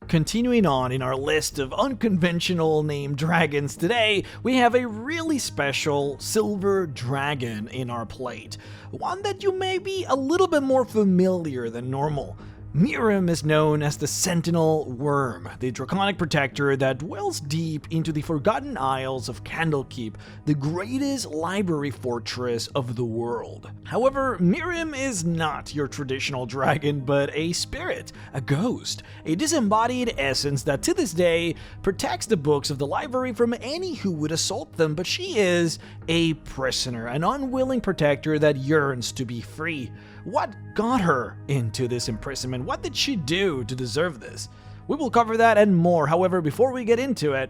Continuing on in our list of unconventional named dragons, today we have a really special silver dragon in our plate. One that you may be a little bit more familiar than normal. Miirym is known as the Sentinel Worm, the draconic protector that dwells deep into the Forgotten Isles of Candlekeep, the greatest library fortress of the world. However, Miirym is not your traditional dragon, but a spirit, a ghost, a disembodied essence that to this day protects the books of the library from any who would assault them, but she is a prisoner, an unwilling protector that yearns to be free. What got her into this imprisonment? What did she do to deserve this? We will cover that and more. However, before we get into it,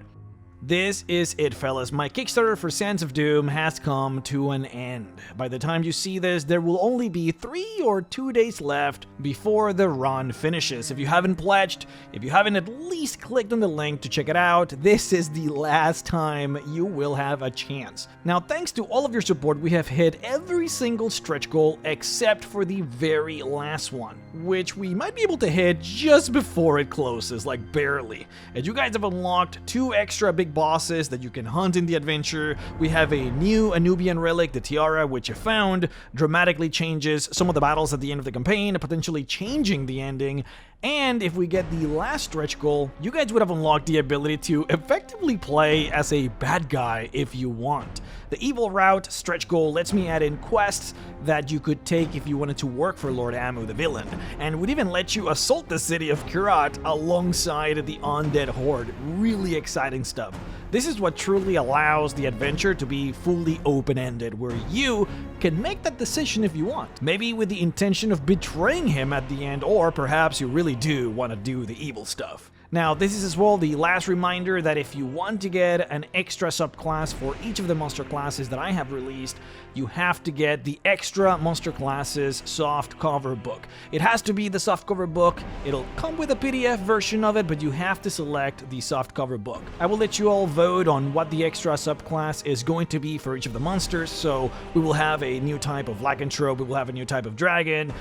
this is it, fellas. My Kickstarter for Sands of Doom has come to an end. By the time you see this, there will only be 3 or 2 days left before the run finishes. If you haven't pledged, if you haven't at least clicked on the link to check it out, this is the last time you will have a chance. Now, thanks to all of your support, we have hit every single stretch goal except for the very last one, which we might be able to hit just before it closes, like barely. And you guys have unlocked 2 extra big bosses that you can hunt in the adventure. We have a new Anubian relic, the Tiara, which I found dramatically changes some of the battles at the end of the campaign, potentially changing the ending. And if we get the last stretch goal, you guys would have unlocked the ability to effectively play as a bad guy if you want. The evil route stretch goal lets me add in quests that you could take if you wanted to work for Lord Amu the villain, and would even let you assault the city of Kyrat alongside the undead horde. Really exciting stuff. This is what truly allows the adventure to be fully open-ended, where you can make that decision if you want. Maybe with the intention of betraying him at the end, or perhaps you really do want to do the evil stuff. Now, this is as well the last reminder that if you want to get an extra subclass for each of the monster classes that I have released, you have to get the extra monster classes soft cover book. It has to be the soft cover book. It'll come with a PDF version of it, but you have to select the soft cover book. I will let you all vote on what the extra subclass is going to be for each of the monsters. So we will have a new type of lycanthrope, we will have a new type of dragon,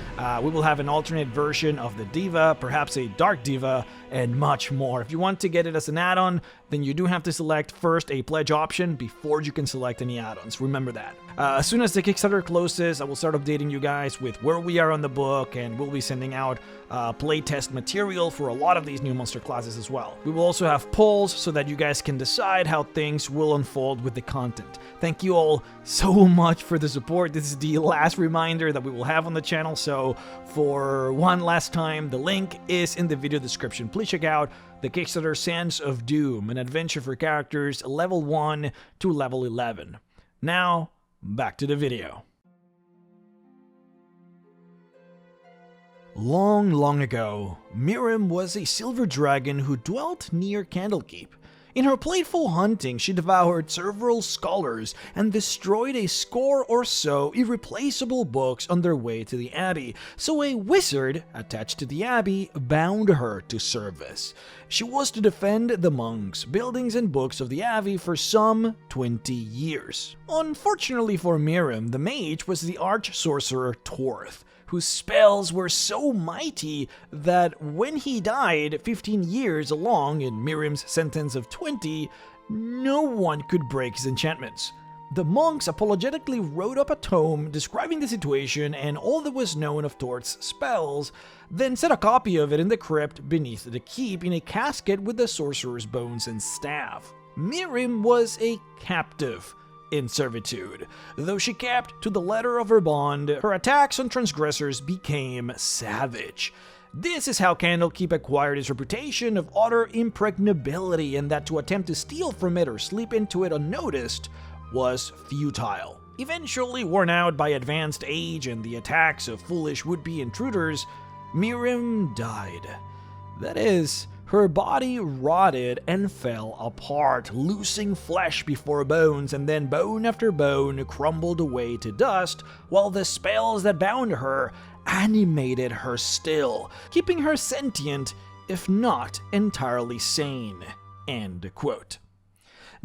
we will have an alternate version of the diva, perhaps a dark diva, and much more. If you want to get it as an add-on, then you do have to select first a pledge option before you can select any add-ons. Remember that. As soon as the Kickstarter closes, I will start updating you guys with where we are on the book, and we'll be sending out playtest material for a lot of these new monster classes as well. We will also have polls so that you guys can decide how things will unfold with the content. Thank you all so much for the support. This is the last reminder that we will have on the channel, so for one last time, the link is in the video description. Please check out the Kickstarter Sands of Doom, an adventure for characters level 1 to level 11. Now, back to the video. Long, long ago, Miirym was a silver dragon who dwelt near Candlekeep. In her playful hunting, she devoured several scholars and destroyed a score or so irreplaceable books on their way to the abbey, so a wizard attached to the abbey bound her to service. She was to defend the monks, buildings, and books of the abbey for some 20 years. Unfortunately for Miirym, the mage was the arch-sorcerer Torth, whose spells were so mighty that when he died 15 years along in Miirym's sentence of 20, no one could break his enchantments. The monks apologetically wrote up a tome describing the situation and all that was known of Torth's spells, then set a copy of it in the crypt beneath the keep in a casket with the sorcerer's bones and staff. Miirym was a captive in servitude. Though she kept to the letter of her bond, her attacks on transgressors became savage. This is how Candlekeep acquired its reputation of utter impregnability, and that to attempt to steal from it or slip into it unnoticed was futile. Eventually worn out by advanced age and the attacks of foolish would-be intruders, Miirym died. That is, her body rotted and fell apart, losing flesh before bones, and then bone after bone crumbled away to dust, while the spells that bound her animated her still, keeping her sentient, if not entirely sane." End quote.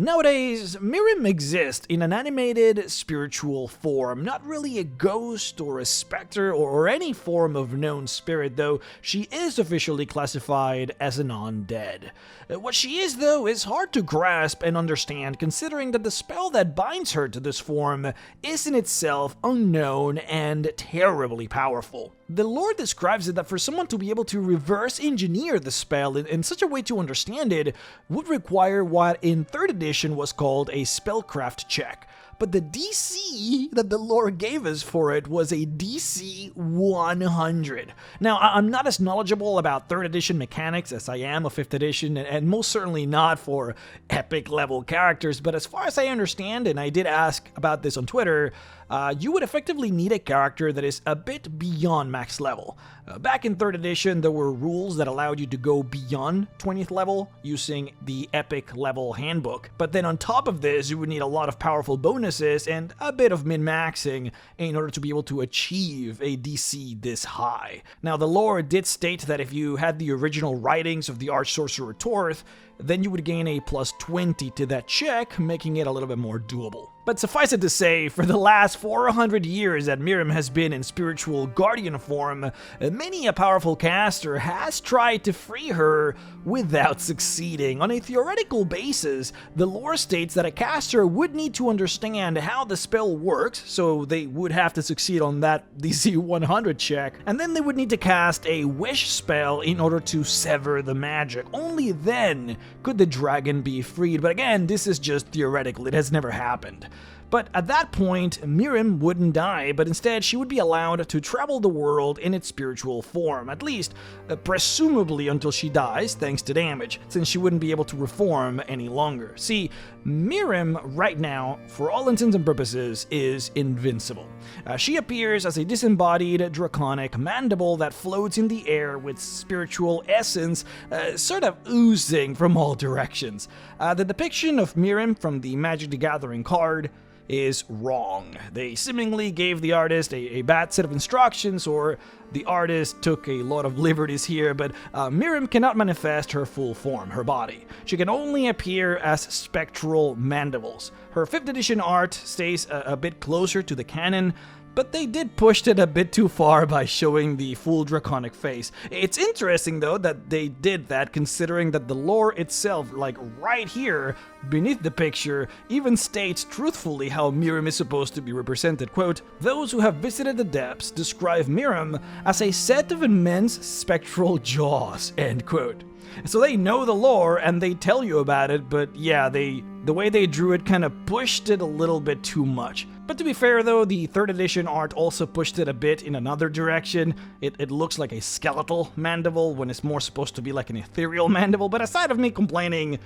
Nowadays, Miirym exists in an animated spiritual form, not really a ghost or a specter or any form of known spirit, though she is officially classified as an undead. What she is, though, is hard to grasp and understand, considering that the spell that binds her to this form is in itself unknown and terribly powerful. The lore describes it that for someone to be able to reverse engineer the spell in such a way to understand it would require what in 3rd edition was called a spellcraft check. But the DC that the lore gave us for it was a DC 100. Now, I'm not as knowledgeable about 3rd edition mechanics as I am of 5th edition, and most certainly not for epic level characters, but as far as I understand, and I did ask about this on Twitter, you would effectively need a character that is a bit beyond max level. Back in 3rd edition, there were rules that allowed you to go beyond 20th level using the epic level handbook. But then on top of this, you would need a lot of powerful bonuses and a bit of min-maxing in order to be able to achieve a DC this high. Now, the lore did state that if you had the original writings of the Arch-Sorcerer Torth, then you would gain a plus 20 to that check, making it a little bit more doable. But suffice it to say, for the last 400 years that Miirym has been in spiritual guardian form, many a powerful caster has tried to free her without succeeding. On a theoretical basis, the lore states that a caster would need to understand how the spell works, so they would have to succeed on that DC 100 check, and then they would need to cast a wish spell in order to sever the magic. Only then could the dragon be freed, but again, this is just theoretical, it has never happened. But at that point, Miirym wouldn't die, but instead she would be allowed to travel the world in its spiritual form, at least presumably until she dies thanks to damage, since she wouldn't be able to reform any longer. See, Miirym right now, for all intents and purposes, is invincible. She appears as a disembodied draconic mandible that floats in the air with spiritual essence sort of oozing from all directions. The depiction of Miirym from the Magic the Gathering card is wrong. They seemingly gave the artist a bad set of instructions, or the artist took a lot of liberties here, but Miirym cannot manifest her full form, her body. She can only appear as spectral mandibles. Her 5th edition art stays a bit closer to the canon, but they did push it a bit too far by showing the full draconic face. It's interesting though that they did that, considering that the lore itself, like right here beneath the picture, even states truthfully how Miirym is supposed to be represented. Quote, "Those who have visited the depths describe Miirym as a set of immense spectral jaws," end quote. So they know the lore and they tell you about it, but yeah, the way they drew it kind of pushed it a little bit too much. But to be fair though, the 3rd edition art also pushed it a bit in another direction. It looks like a skeletal mandible when it's more supposed to be like an ethereal mandible, but aside of me complaining,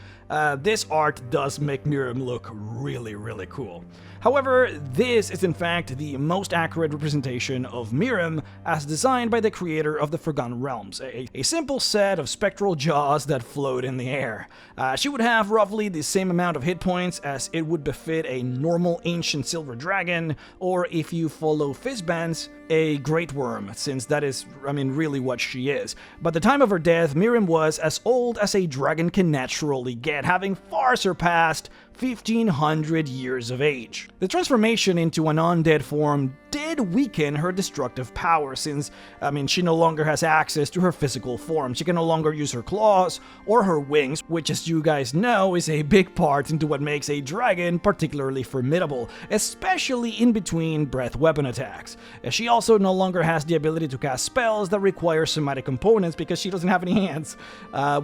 this art does make Miirym look really, really cool. However, this is in fact the most accurate representation of Miirym as designed by the creator of the Forgotten Realms, a simple set of spectral jaws that float in the air. She would have roughly the same amount of hit points as it would befit a normal ancient silver dragon, or if you follow Fizzbands, a great worm, since that is, really what she is. By the time of her death, Miirym was as old as a dragon can naturally get, having far surpassed 1500 years of age. The transformation into an undead form did weaken her destructive power, since, she no longer has access to her physical form. She can no longer use her claws or her wings, which, as you guys know, is a big part into what makes a dragon particularly formidable, especially in between breath weapon attacks. She also no longer has the ability to cast spells that require somatic components because she doesn't have any hands,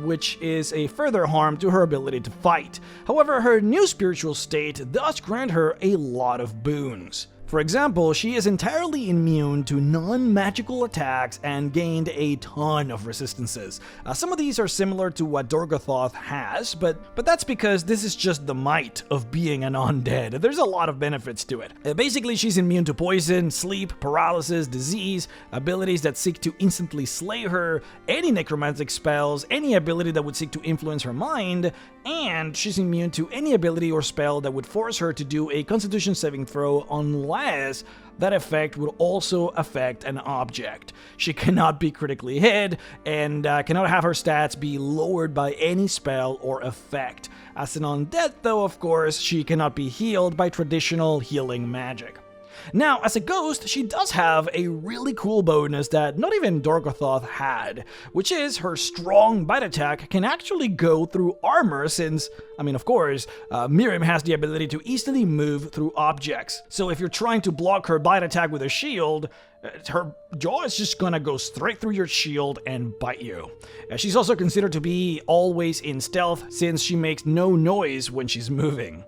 which is a further harm to her ability to fight. However, her new spiritual state does grant her a lot of boons. For example, she is entirely immune to non-magical attacks and gained a ton of resistances. Some of these are similar to what Dorgothoth has, but that's because this is just the might of being an undead. There's a lot of benefits to it. Basically, she's immune to poison, sleep, paralysis, disease, abilities that seek to instantly slay her, any necromantic spells, any ability that would seek to influence her mind, and she's immune to any ability or spell that would force her to do a Constitution saving throw unless unless that effect would also affect an object. She cannot be critically hit and cannot have her stats be lowered by any spell or effect. As an undead though, of course, she cannot be healed by traditional healing magic. Now, as a ghost, she does have a really cool bonus that not even Dorgothoth had, which is her strong bite attack can actually go through armor since, of course, Miirym has the ability to easily move through objects. So if you're trying to block her bite attack with a shield, her jaw is just gonna go straight through your shield and bite you. She's also considered to be always in stealth since she makes no noise when she's moving.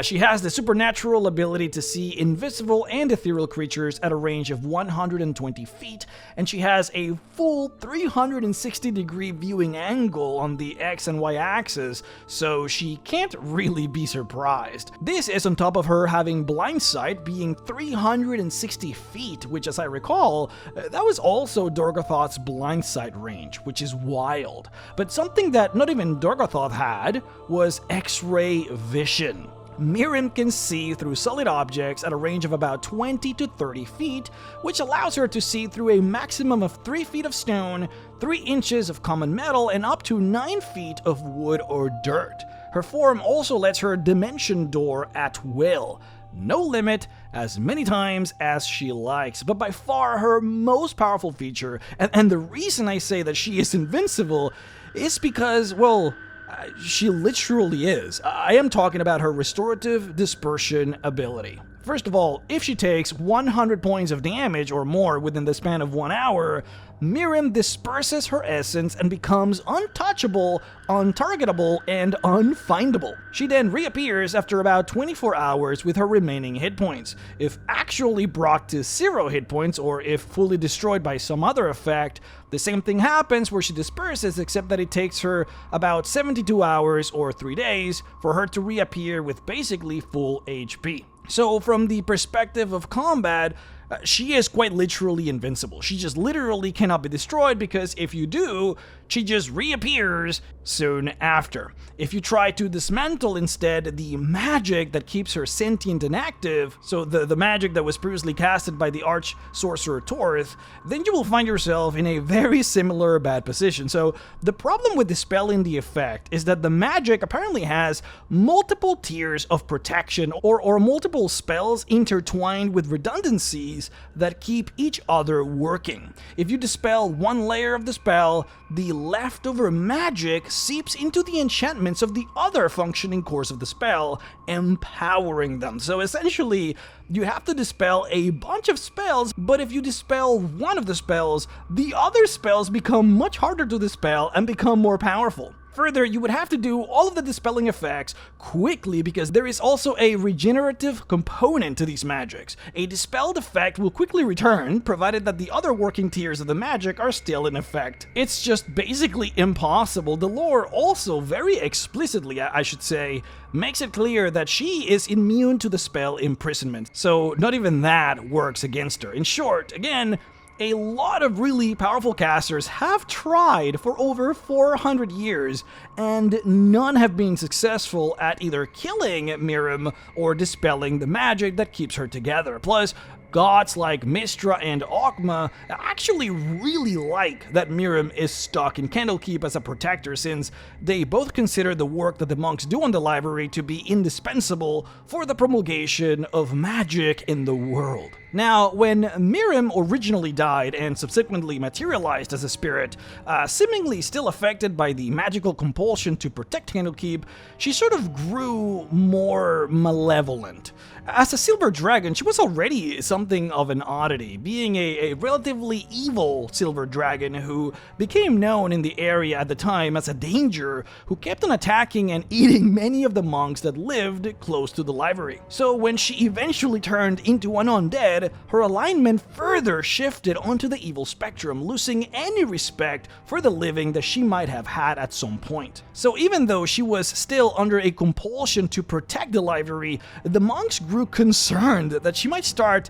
She has the supernatural ability to see invisible and ethereal creatures at a range of 120 feet, and she has a full 360-degree viewing angle on the X and Y axis, so she can't really be surprised. This is on top of her having blind sight being 360 feet, which, as I recall, that was also Dorgothoth's blind sight range, which is wild. But something that not even Dorgothoth had was X-ray vision. Miirym can see through solid objects at a range of about 20 to 30 feet, which allows her to see through a maximum of 3 feet of stone, 3 inches of common metal, and up to 9 feet of wood or dirt. Her form also lets her dimension door at will. No limit, as many times as she likes, but by far her most powerful feature, and the reason I say that she is invincible, is because, she literally is. I am talking about her restorative dispersion ability. First of all, if she takes 100 points of damage or more within the span of 1 hour, Miirym disperses her essence and becomes untouchable, untargetable, and unfindable. She then reappears after about 24 hours with her remaining hit points. If actually brought to 0 hit points, or if fully destroyed by some other effect, the same thing happens where she disperses, except that it takes her about 72 hours or 3 days for her to reappear with basically full HP. So from the perspective of combat, she is quite literally invincible. She just literally cannot be destroyed because if you do, she just reappears soon after. If you try to dismantle instead the magic that keeps her sentient and active, so the magic that was previously casted by the arch sorcerer Torth, then you will find yourself in a very similar bad position. So the problem with dispelling the effect is that the magic apparently has multiple tiers of protection or multiple spells intertwined with redundancies that keep each other working. If you dispel one layer of the spell, the leftover magic seeps into the enchantments of the other functioning cores of the spell, empowering them. So essentially, you have to dispel a bunch of spells, but if you dispel one of the spells, the other spells become much harder to dispel and become more powerful. Further, you would have to do all of the dispelling effects quickly because there is also a regenerative component to these magics. A dispelled effect will quickly return, provided that the other working tiers of the magic are still in effect. It's just basically impossible. The lore also very explicitly, I should say, makes it clear that she is immune to the spell imprisonment, so not even that works against her. In short, again, a lot of really powerful casters have tried for over 400 years, and none have been successful at either killing Miirym or dispelling the magic that keeps her together. Plus, gods like Mystra and Ogma actually really like that Miirym is stuck in Candlekeep as a protector, since they both consider the work that the monks do on the library to be indispensable for the promulgation of magic in the world. Now, when Miirym originally died and subsequently materialized as a spirit, seemingly still affected by the magical compulsion to protect Candlekeep, she sort of grew more malevolent. As a silver dragon, she was already something of an oddity, being a relatively evil silver dragon who became known in the area at the time as a danger who kept on attacking and eating many of the monks that lived close to the library. So when she eventually turned into an undead, her alignment further shifted onto the evil spectrum, losing any respect for the living that she might have had at some point. So even though she was still under a compulsion to protect the library, the monks grew concerned that she might start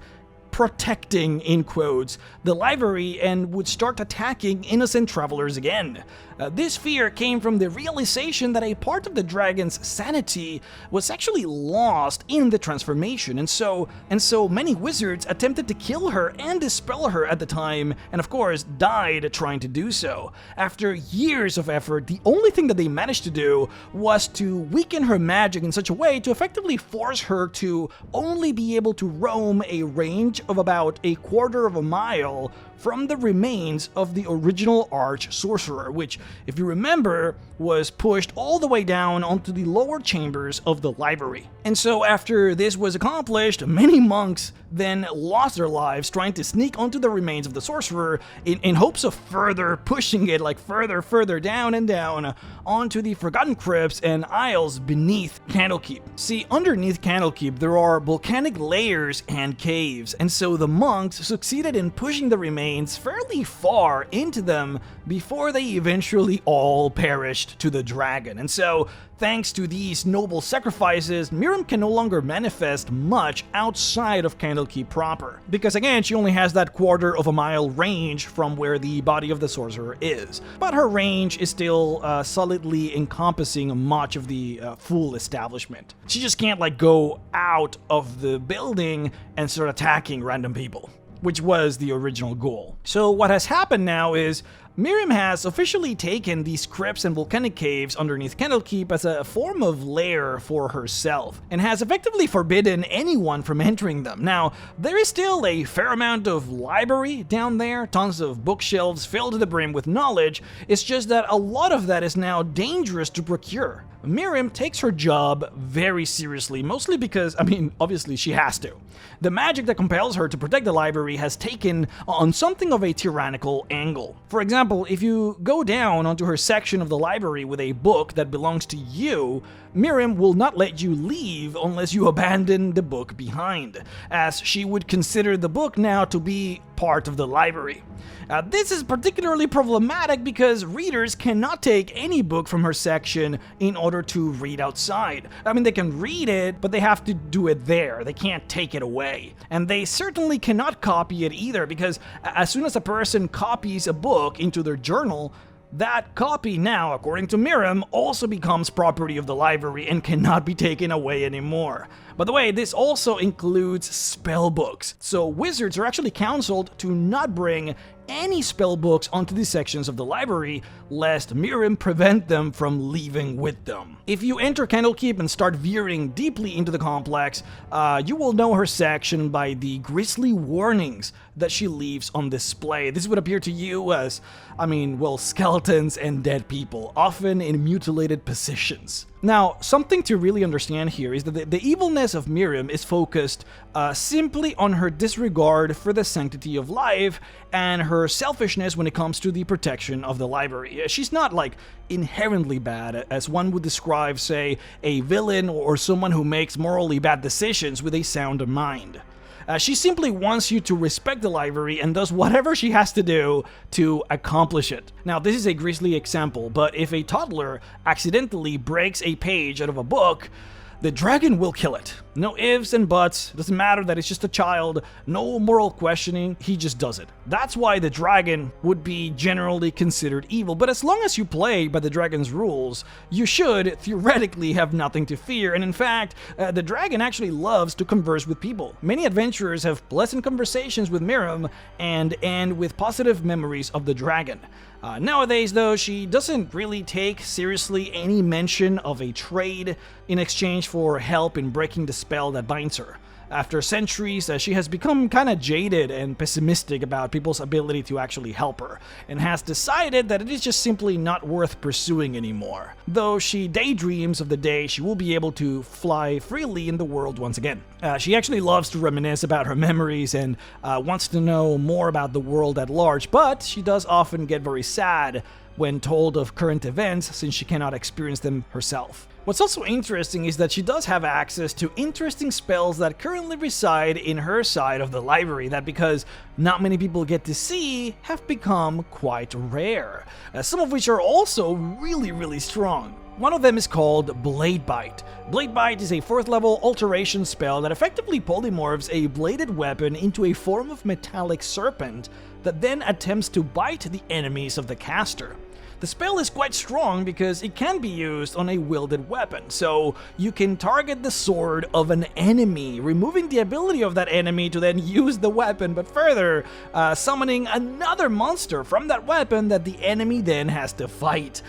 protecting, in quotes, the library and would start attacking innocent travelers again. This fear came from the realization that a part of the dragon's sanity was actually lost in the transformation, and so many wizards attempted to kill her and dispel her at the time, and of course died trying to do so. After years of effort, the only thing that they managed to do was to weaken her magic in such a way to effectively force her to only be able to roam a range of about a quarter of a mile from the remains of the original arch sorcerer, which, if you remember, was pushed all the way down onto the lower chambers of the library. And so after this was accomplished, many monks then lost their lives trying to sneak onto the remains of the sorcerer in hopes of further pushing it like further down and down onto the forgotten crypts and aisles beneath Candlekeep. See, underneath Candlekeep there are volcanic layers and caves, and so the monks succeeded in pushing the remains fairly far into them before they eventually all perished to the dragon. And so, thanks to these noble sacrifices, Miirym can no longer manifest much outside of Candlekeep proper, because again, she only has that quarter of a mile range from where the body of the sorcerer is. But her range is still solidly encompassing much of the full establishment. She just can't like go out of the building and start attacking random people, which was the original goal. So what has happened now is Miirym has officially taken these crypts and volcanic caves underneath Candlekeep as a form of lair for herself, and has effectively forbidden anyone from entering them. Now, there is still a fair amount of library down there, tons of bookshelves filled to the brim with knowledge. It's just that a lot of that is now dangerous to procure. Miirym takes her job very seriously, mostly because, obviously she has to. The magic that compels her to protect the library has taken on something of a tyrannical angle. For example, if you go down onto her section of the library with a book that belongs to you, Miirym will not let you leave unless you abandon the book behind, as she would consider the book now to be part of the library. This is particularly problematic because readers cannot take any book from her section in order to read outside. They can read it, but they have to do it there. They can't take it away. And they certainly cannot copy it either, because as soon as a person copies a book into their journal, that copy now, according to Miirym, also becomes property of the library and cannot be taken away anymore. By the way, this also includes spell books, so wizards are actually counseled to not bring any spell books onto these sections of the library, lest Miirym prevent them from leaving with them. If you enter Candlekeep and start veering deeply into the complex, you will know her section by the grisly warnings that she leaves on display. This would appear to you as, skeletons and dead people, often in mutilated positions. Now, something to really understand here is that the evilness of Miirym is focused simply on her disregard for the sanctity of life and her selfishness when it comes to the protection of the library. She's not inherently bad, as one would describe, say, a villain or someone who makes morally bad decisions with a sound mind. She simply wants you to respect the library and does whatever she has to do to accomplish it. Now, this is a grisly example, but if a toddler accidentally breaks a page out of a book, the dragon will kill it. No ifs and buts, doesn't matter that it's just a child, no moral questioning, he just does it. That's why the dragon would be generally considered evil, but as long as you play by the dragon's rules, you should theoretically have nothing to fear, and in fact, the dragon actually loves to converse with people. Many adventurers have pleasant conversations with Miirym and end with positive memories of the dragon. Nowadays, though, she doesn't really take seriously any mention of a trade in exchange for help in breaking the spell that binds her. After centuries, she has become kind of jaded and pessimistic about people's ability to actually help her, and has decided that it is just simply not worth pursuing anymore, though she daydreams of the day she will be able to fly freely in the world once again. She actually loves to reminisce about her memories and wants to know more about the world at large, but she does often get very sad when told of current events since she cannot experience them herself. What's also interesting is that she does have access to interesting spells that currently reside in her side of the library that, because not many people get to see, have become quite rare, some of which are also really strong. One of them is called Blade Bite. Blade Bite is a 4th level alteration spell that effectively polymorphs a bladed weapon into a form of metallic serpent that then attempts to bite the enemies of the caster. The spell is quite strong because it can be used on a wielded weapon, so you can target the sword of an enemy, removing the ability of that enemy to then use the weapon, but further, summoning another monster from that weapon that the enemy then has to fight.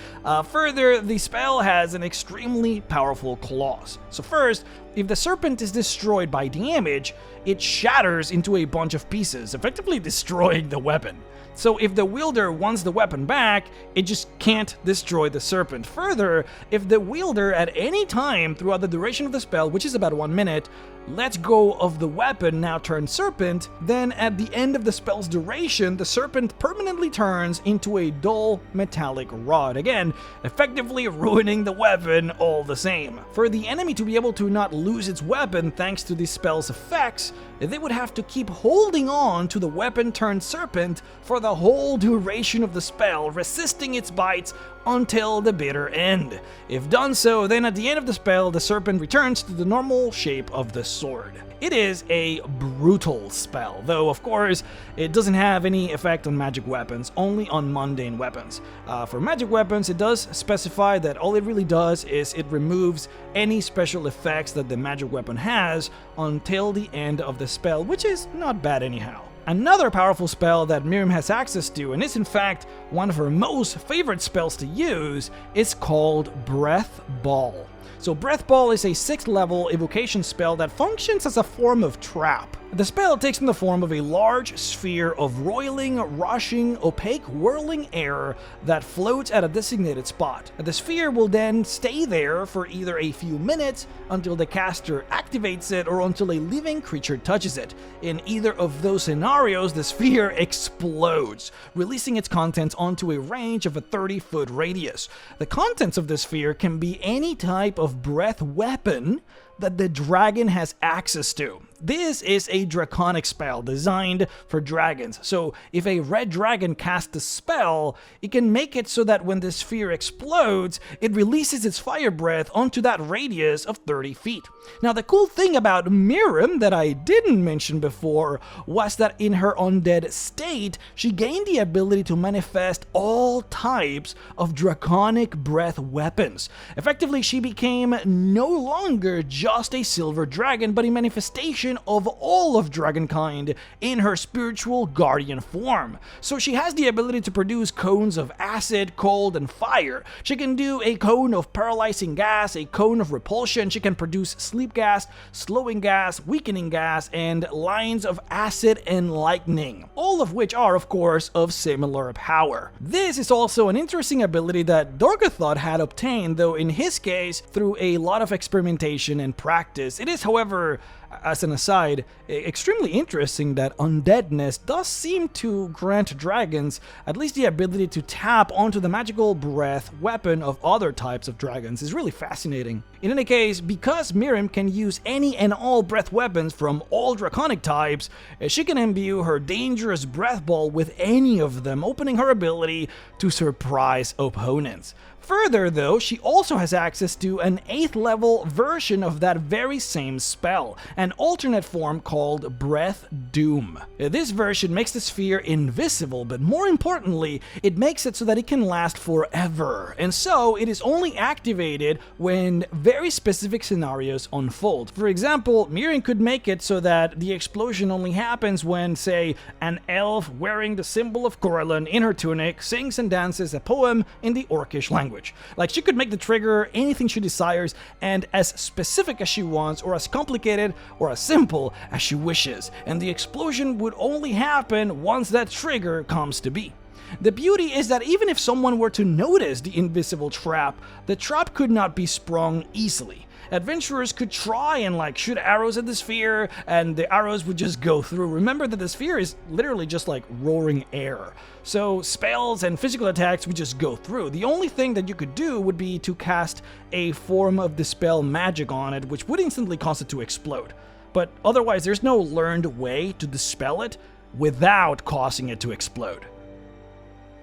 Further, the spell has an extremely powerful clause. So first, if the serpent is destroyed by damage, it shatters into a bunch of pieces, effectively destroying the weapon. So if the wielder wants the weapon back, it just can't destroy the serpent. Further, if the wielder at any time throughout the duration of the spell, which is about 1 minute, lets go of the weapon now turned serpent, then at the end of the spell's duration, the serpent permanently turns into a dull metallic rod, again, effectively ruining the weapon all the same. For the enemy to be able to not lose its weapon thanks to this spell's effects, they would have to keep holding on to the weapon turned serpent for the whole duration of the spell, resisting its bites until the bitter end. If done so, then at the end of the spell, the serpent returns to the normal shape of the sword. It is a brutal spell, though of course it doesn't have any effect on magic weapons, only on mundane weapons. For magic weapons, it does specify that all it really does is it removes any special effects that the magic weapon has until the end of the spell, which is not bad anyhow. Another powerful spell that Miirym has access to, and is in fact one of her most favorite spells to use, is called Breath Ball. So Breath Ball is a 6th level evocation spell that functions as a form of trap. The spell takes on the form of a large sphere of roiling, rushing, opaque, whirling air that floats at a designated spot. The sphere will then stay there for either a few minutes until the caster activates it or until a living creature touches it. In either of those scenarios, the sphere explodes, releasing its contents onto a range of a 30-foot radius. The contents of the sphere can be any type of breath weapon that the dragon has access to. This is a draconic spell designed for dragons, so if a red dragon casts a spell, it can make it so that when the sphere explodes, it releases its fire breath onto that radius of 30 feet. Now the cool thing about Miirym that I didn't mention before was that in her undead state, she gained the ability to manifest all types of draconic breath weapons. Effectively, she became no longer just a silver dragon, but a manifestation of all of dragonkind in her spiritual guardian form. So she has the ability to produce cones of acid, cold, and fire. She can do a cone of paralyzing gas, a cone of repulsion. She can produce sleep gas, slowing gas, weakening gas, and lines of acid and lightning, all of which are, of course, of similar power. This is also an interesting ability that Dorgothot had obtained, though in his case, through a lot of experimentation and practice. It is, however, as an aside, extremely interesting that undeadness does seem to grant dragons at least the ability to tap onto the magical breath weapon of other types of dragons. Is really fascinating. In any case, because Miirym can use any and all breath weapons from all draconic types, she can imbue her dangerous breath ball with any of them, opening her ability to surprise opponents. Further, though, she also has access to an 8th level version of that very same spell, an alternate form called Breath Doom. This version makes the sphere invisible, but more importantly, it makes it so that it can last forever, and so it is only activated when very specific scenarios unfold. For example, Miirym could make it so that the explosion only happens when, say, an elf wearing the symbol of Corellon in her tunic sings and dances a poem in the Orcish language. Like, she could make the trigger anything she desires and as specific as she wants, or as complicated or as simple as she wishes, and the explosion would only happen once that trigger comes to be. The beauty is that even if someone were to notice the invisible trap, the trap could not be sprung easily. Adventurers could try and shoot arrows at the sphere, and the arrows would just go through. Remember that the sphere is literally just like roaring air, so spells and physical attacks would just go through. The only thing that you could do would be to cast a form of dispel magic on it, which would instantly cause it to explode. But otherwise, there's no learned way to dispel it without causing it to explode.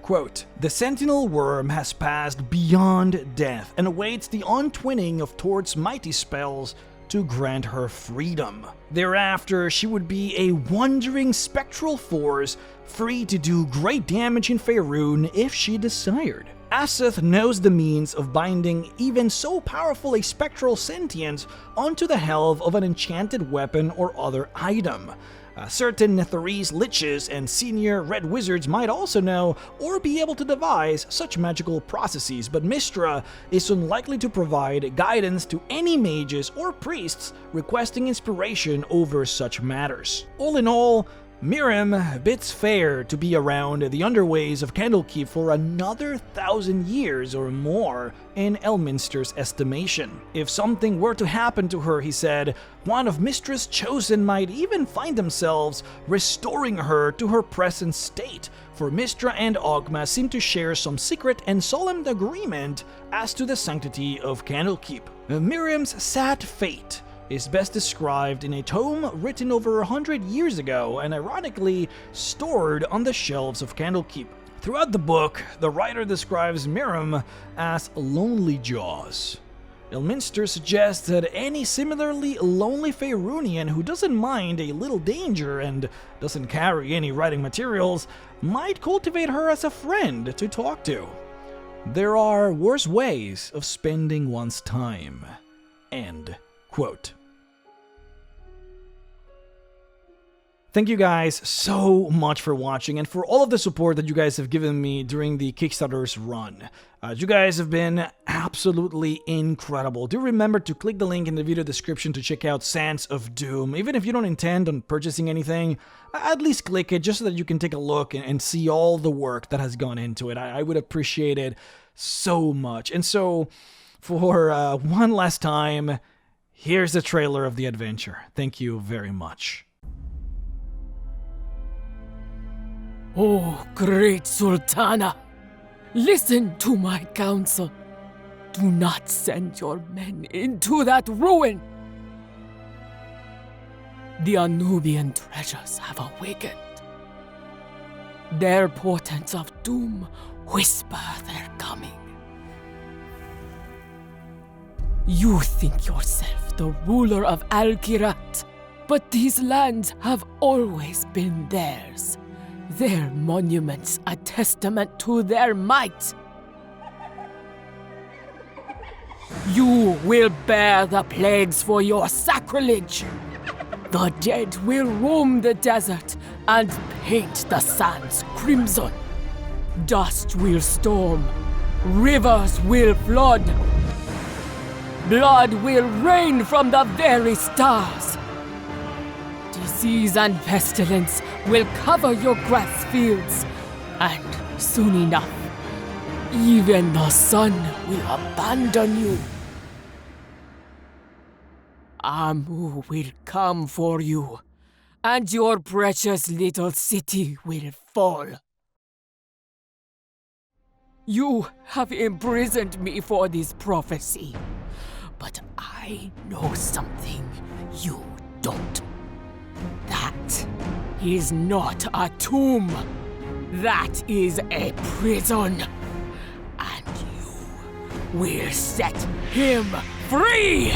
Quote, "The sentinel worm has passed beyond death and awaits the untwinning of Tord's mighty spells to grant her freedom. Thereafter, she would be a wandering spectral force, free to do great damage in Faerun if she desired. Aseth knows the means of binding even so powerful a spectral sentience onto the helve of an enchanted weapon or other item. Certain Netherese liches and senior red wizards might also know or be able to devise such magical processes, but Mystra is unlikely to provide guidance to any mages or priests requesting inspiration over such matters. All in all, Miirym bids fair to be around the underways of Candlekeep for another 1,000 years or more, in Elminster's estimation. If something were to happen to her, he said, one of Mistra's chosen might even find themselves restoring her to her present state, for Mystra and Ogma seem to share some secret and solemn agreement as to the sanctity of Candlekeep. Miirym's sad fate is best described in a tome written over 100 years ago and ironically stored on the shelves of Candlekeep. Throughout the book, the writer describes Miirym as Lonely Jaws. Elminster suggests that any similarly lonely Faerunian who doesn't mind a little danger and doesn't carry any writing materials might cultivate her as a friend to talk to. There are worse ways of spending one's time. End quote. Thank you guys so much for watching and for all of the support that you guys have given me during the Kickstarter's run. You guys have been absolutely incredible. Do remember to click the link in the video description to check out Sands of Doom. Even if you don't intend on purchasing anything, at least click it just so that you can take a look and see all the work that has gone into it. I would appreciate it so much. And so, for one last time, here's the trailer of the adventure. Thank you very much. Oh, great Sultana, listen to my counsel. Do not send your men into that ruin. The Anubian treasures have awakened. Their portents of doom whisper their coming. You think yourself the ruler of Al-Kirat, but these lands have always been theirs. Their monuments a testament to their might. You will bear the plagues for your sacrilege. The dead will roam the desert and paint the sands crimson. Dust will storm, rivers will flood. Blood will rain from the very stars. Disease and pestilence will cover your grass fields, and soon enough, even the sun will abandon you. Amu will come for you, and your precious little city will fall. You have imprisoned me for this prophecy, but I know something you don't. That is not a tomb. That is a prison. And you will set him free!